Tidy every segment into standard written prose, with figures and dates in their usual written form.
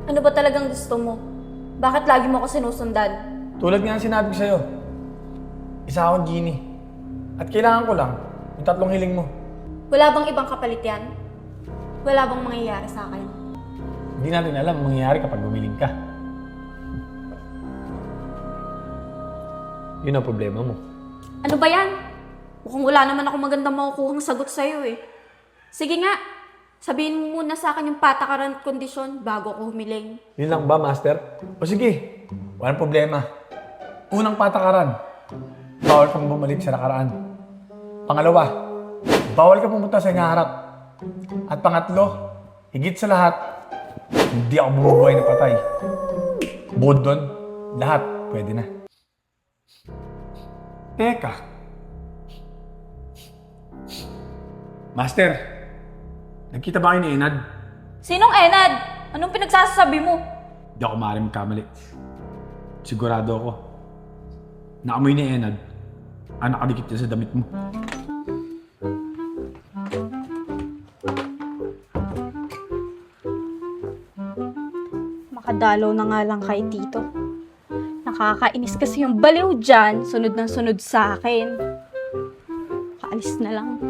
Ano ba talagang gusto mo? Bakit lagi mo ako sinusundan? Tulad nga ang sinabi ko sa'yo, isa akong genie. At kailangan ko lang yung 3 hiling mo. Wala bang ibang kapalit yan? Wala bang mangyayari sa akin? Hindi natin alam ang mangyayari kapag gumiling ka. Yun ang problema mo. Ano ba yan? Mukhang wala naman ako magandang makukuhang sagot sa'yo eh. Sige nga, sabihin mo muna sa akin yung patakaran at kondisyon bago ako humiling. Yun lang ba, Master? O sige, walang problema. Unang patakaran, bawal kang bumalik sa nakaraan. Pangalawa, bawal ka pumunta sa inaharap. At pangatlo, higit sa lahat, hindi ako bumubuhay na patay. Bukod doon, lahat pwede na. Teka. Master, nagkita ba kayo ni Enad? Sinong Enad? Anong pinagsasabi mo? Hindi ako maaaring magkamali. Sigurado ako. Naamoy ni Enad ang nakadikit niya sa damit mo. Makadalaw na nga lang kay Tito. Nakakainis kasi yung baliw dyan, sunod ng sunod sa akin. Kaalis na lang.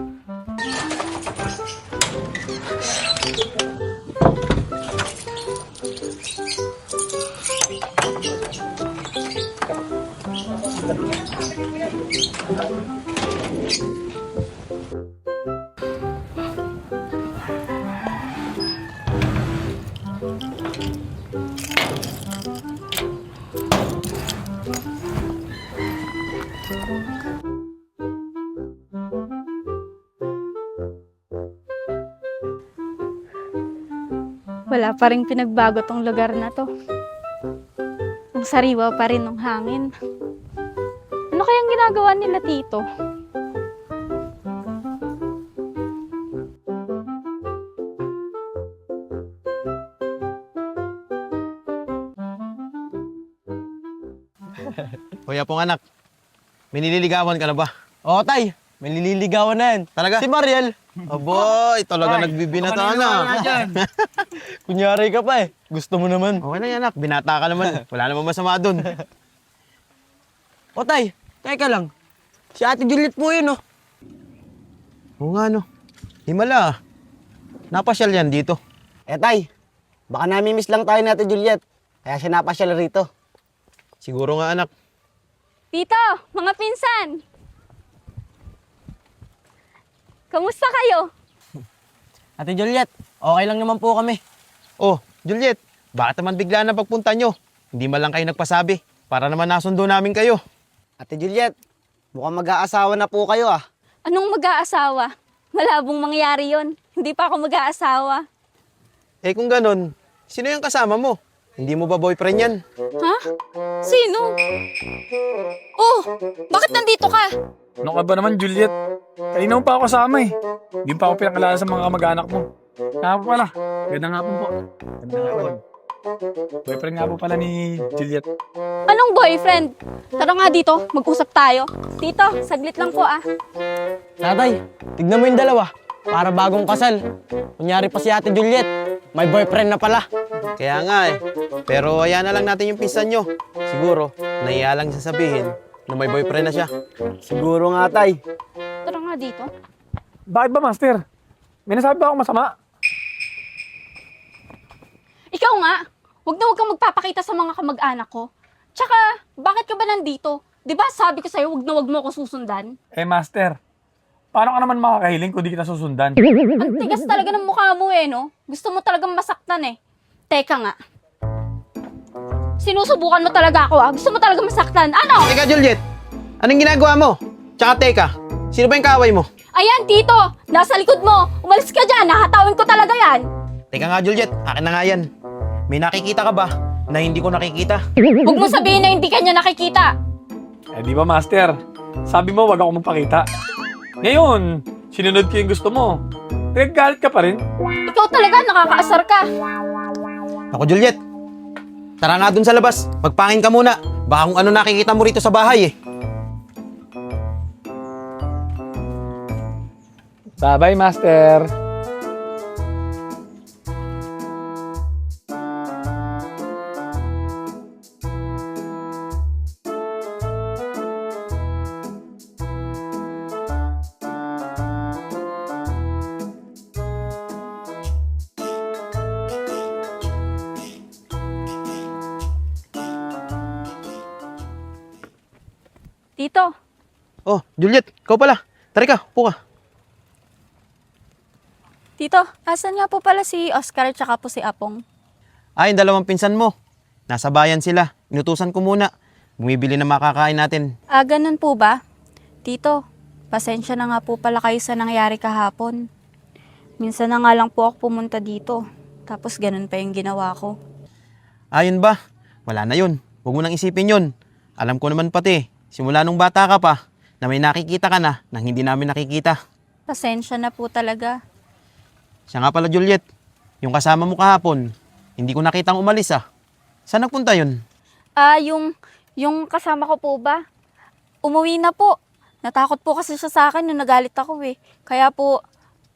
Wala pa rin pinagbago tong lugar na to. Ang sariwa pa rin ng hangin. Ano kayang ginagawa nila Tito? Kuya pong anak, may nililigawan ka na ba? Oo, tay. May nililigawan na yan. Talaga? Si Mariel. Aboy, talaga nagbibinata na. Kunyari ka pa eh. Gusto mo naman. Okay na yan anak, binata ka naman. Wala namang masama dun. O tay, teka lang. Si Ate Juliet po yun, oh. Oo nga no, himala ah. Napasyal yan dito. Eh tay, baka nami-miss lang tayo ni Ate Juliet. Kaya siya napasyal rito. Siguro nga anak. Tito, mga pinsan! Kamusta kayo? Ate Juliet, okay lang naman po kami. Oh, Juliet, bakit naman bigla na pagpunta nyo? Hindi man lang kayo nagpasabi, para naman nasundo namin kayo. Ate Juliet, mukhang mag-aasawa na po kayo ah. Anong mag-aasawa? Malabong mangyari yon. Hindi pa ako mag-aasawa. Eh kung ganun, sino yung kasama mo? Hindi mo ba boyfriend yan? Ha? Sino? Oh, bakit nandito ka? Ano ka ba naman, Juliet? Kanina mo pa ako kasama eh. Hindi pa ako pinakalala sa mga kamag-anak mo. Nga po pala. Ganda nga po. Ganda nga po. Boyfriend nga po pala ni Juliet. Anong boyfriend? Tara nga dito, mag-usap tayo. Tito, saglit lang po ah. Tatay, tignan mo yung dalawa. Para bagong kasal. Kunyari pa si Ate Juliet. May boyfriend na pala. Kaya nga eh. Pero hayaan na lang natin yung pinsan nyo. Siguro, nahiya lang sasabihin na may boyfriend na siya. Siguro nga tay. Tara nga dito. Bakit ba, Master? May nasabi ba akong masama? Ikaw nga, huwag kang magpapakita sa mga kamag-anak ko. Tsaka, bakit ka ba nandito? Di ba sabi ko sa'yo, huwag mo ako susundan? Eh, Master, paano ka naman makakahiling kung di kita susundan? Ang tigas talaga ng mukha mo eh, no? Gusto mo talagang masaktan eh. Teka nga. Sinusubukan mo talaga ako ah. Gusto mo talaga masaktan. Ano? Teka Juliet, anong ginagawa mo? Tsaka teka, sino ba yung kaaway mo? Ayan, Tito! Nasa likod mo! Umalis ka dyan! Nahatawin ko talaga yan! Teka nga Juliet, akin na nga yan. May nakikita ka ba na hindi ko nakikita? Huwag mo sabihin na hindi ka niya nakikita! Eh, di ba, Master? Sabi mo, wag ako magpakita. Ngayon, sinunod ko yung gusto mo. Nagagalit ka pa rin. Ikaw talaga, nakakaasar ka! Ako Juliet, tara nga dun sa labas. Magpangin ka muna. Baka kung ano nakikita mo rito sa bahay eh. Bye-bye, Master. Tito, Oh, Juliet, ikaw pala. Tara ka, upo ka. Tito, asan nga po pala si Oscar at saka po si Apong? Yung dalawang pinsan mo. Nasa bayan sila. Inutusan ko muna. Bumibili na makakain natin. Ganun po ba? Tito, pasensya na nga po pala kayo sa nangyari kahapon. Minsan na nga lang po ako pumunta dito. Tapos ganun pa yung ginawa ko. Ayun ba? Wala na yun. Huwag mo nang isipin yun. Alam ko naman pati, simula nung bata ka pa, na may nakikita ka na nang hindi namin nakikita. Pasensya na po talaga. Siya nga pala, Juliet. Yung kasama mo kahapon, hindi ko nakitang umalis ah. Saan nagpunta yun? Yung kasama ko po ba? Umuwi na po. Natakot po kasi siya sa akin nung nagalit ako eh. Kaya po,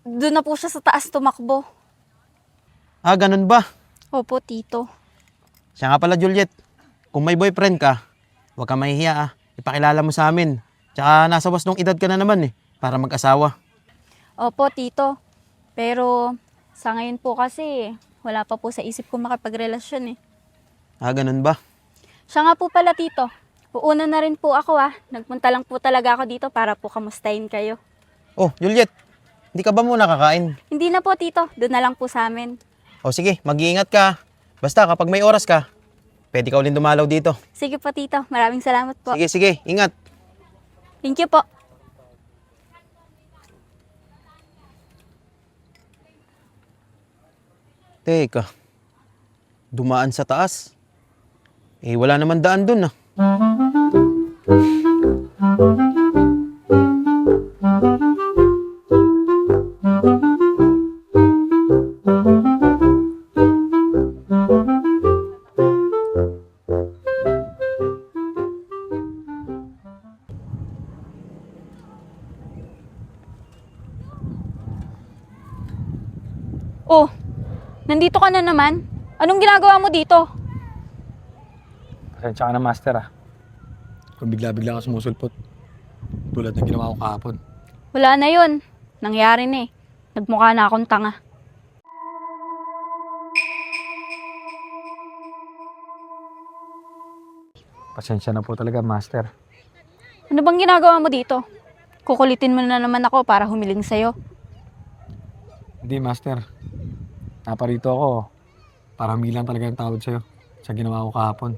doon na po siya sa taas tumakbo. Ganun ba? Opo, Tito. Siya nga pala, Juliet. Kung may boyfriend ka, huwag ka mahihiya ah. Ipakilala mo sa amin. Tsaka nasa wasnong edad ka na naman para mag-asawa. Opo, Tito. Pero sa ngayon po kasi, wala pa po sa isip ko makipagrelasyon eh. Ganun ba? Siya nga po pala, Tito. Uuna na rin po ako Nagpunta lang po talaga ako dito para po kamustahin kayo. Oh, Juliet, hindi ka ba muna kakain? Hindi na po, Tito. Doon na lang po sa amin. Sige, mag-iingat ka. Basta kapag may oras ka, pwede ka ulit dumalaw dito. Sige po, Tito. Maraming salamat po. Sige, ingat. Thank you po. Teka, dumaan sa taas. Wala naman daan dun ah. Oh, nandito ka na naman? Anong ginagawa mo dito? Pasensya ka na, Master Kung bigla-bigla ka sumusulpot. Tulad ng ginawa ko kahapon. Wala na yun. Nangyari na eh. Nagmukha na akong tanga. Pasensya na po talaga, Master. Ano bang ginagawa mo dito? Kukulitin mo na naman ako para humiling sa'yo. Hindi, Master. Naparito ako para humilang talaga yung tawad sa'yo sa ginawa ko kahapon.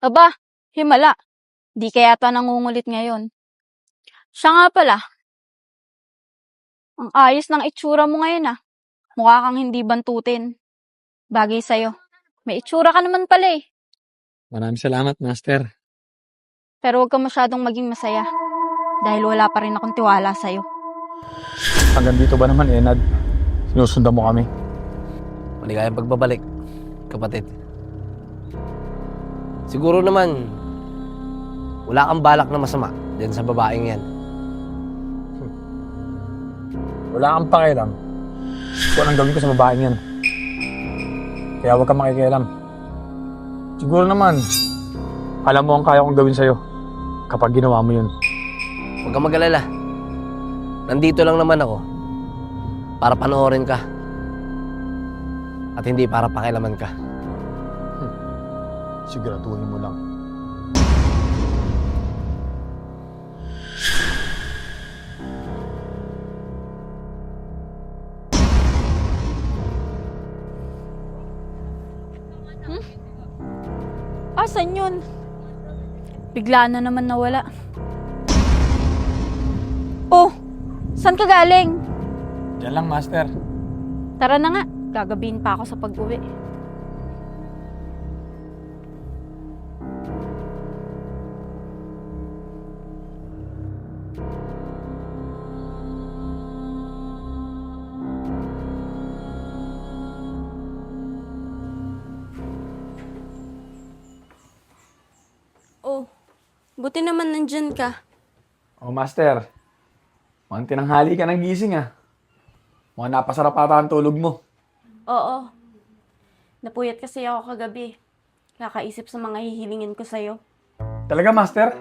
Aba, himala. Di kaya yata nangungulit ngayon. Siya nga pala. Ang ayos ng itsura mo ngayon Mukha kang hindi bantutin. Bagay sa'yo. May itsura ka naman pala eh. Maraming salamat, Master. Pero huwag ka masyadong maging masaya. Dahil wala pa rin akong tiwala sa'yo. Hanggang dito ba naman, Enad? Sinusundan mo kami. Maligayang pagbabalik, kapatid. Siguro naman, wala kang balak na masama dyan sa babaeng yan. Wala kang pakialam kung anong gawin ko sa babaeng yan. Kaya huwag kang makikialam. Siguro naman, alam mo ang kaya kong gawin sa'yo kapag ginawa mo yun. Huwag kang mag-alala. Nandito lang naman ako para panoorin ka. At hindi para pakialaman ka. Siguraduhin mo lang. Asan yun? Bigla na naman nawala. Oh, saan ka galing? Diyan lang, Master. Tara na nga, gagabihin pa ako sa pag-uwi. Oh, buti naman nandyan ka. Oh, Master. Mukhang tinanghali ka ng gising Mukhang napasarap ata ang tulog mo. Oo. Napuyat kasi ako kagabi. Kakaisip sa mga hihilingin ko sa'yo. Talaga, Master?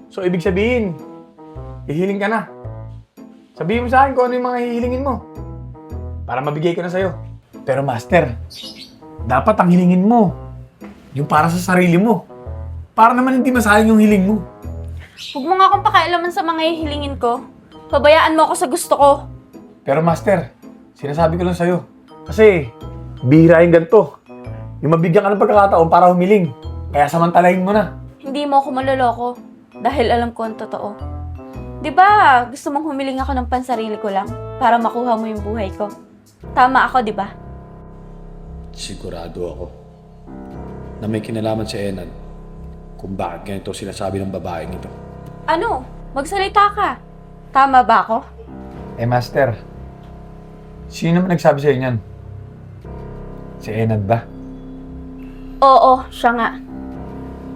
So, ibig sabihin, hihiling ka na. Sabihin mo sa akin kung ano yung mga hihilingin mo. Para mabigay ko na sa'yo. Pero, Master, dapat ang hilingin mo, yung para sa sarili mo. Para naman hindi masayang yung hiling mo. Huwag mo nga akong pakialaman sa mga hihilingin ko. Pabayaan mo ako sa gusto ko. Pero Master, sinasabi ko lang sa'yo. Kasi, bihira yung ganito. Yung mabigyan ka ng pagkakataon para humiling. Kaya samantalahin mo na. Hindi mo ako maloloko dahil alam ko ang totoo. Di ba gusto mong humiling ako ng pansarili ko lang para makuha mo yung buhay ko? Tama ako, di ba? Sigurado ako na may kinalaman si Enad kung bakit ganito sinasabi ng babaeng ito. Ano? Magsalita ka. Tama ba ako? Eh, Master, sino naman nagsabi sa'yo niyan? Si Enad ba? Oo, siya nga.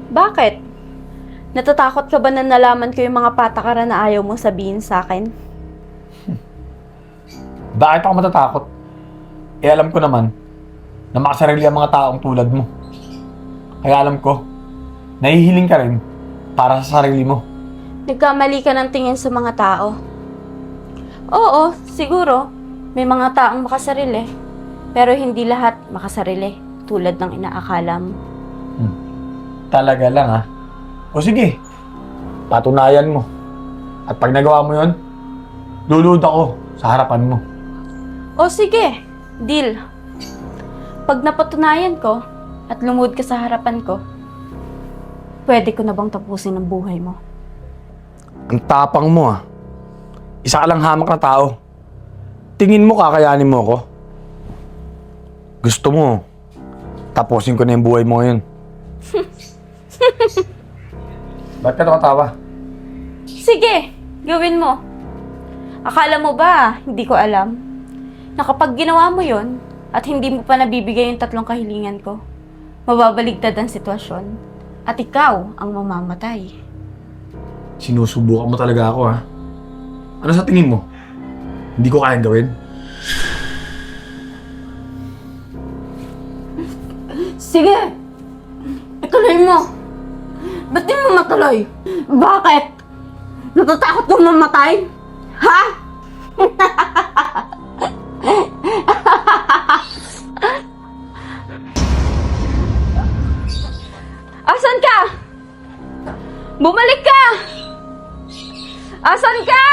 Bakit? Natatakot ka ba na nalaman ko yung mga patakaran na ayaw mo sabihin sa akin? Bakit ako matatakot? Eh, alam ko naman na makasarili ang mga taong tulad mo. Kaya alam ko, nahihiling ka rin para sa sarili mo. Nagkamali ka ng tingin sa mga tao. Oo, siguro. May mga taong makasarili. Pero hindi lahat makasarili tulad ng inaakala mo. Talaga lang, ha? O sige, patunayan mo. At pag nagawa mo yon, lulud ako sa harapan mo. O sige, deal. Pag napatunayan ko at lumud ka sa harapan ko, pwede ko na bang tapusin ang buhay mo? Ang tapang mo, ha? Isa ka lang hamak na tao. Tingin mo kakayanin mo ako? Gusto mo, tapusin ko na yung buhay mo ngayon. Ba't ka nakatawa? Sige, gawin mo. Akala mo ba, hindi ko alam, na kapag ginawa mo yon at hindi mo pa nabibigay yung 3 kahilingan ko, mababaligtad ang sitwasyon at ikaw ang mamamatay. Sinusubukan mo talaga ako, ha? Ano sa tingin mo? Hindi ko kayang gawin? Sige, ituloy mo. Ba't di mo matuloy? Bakit? Natatakot kang mamatay? Ha? Asan ka? Bumalik ka! Asan ka?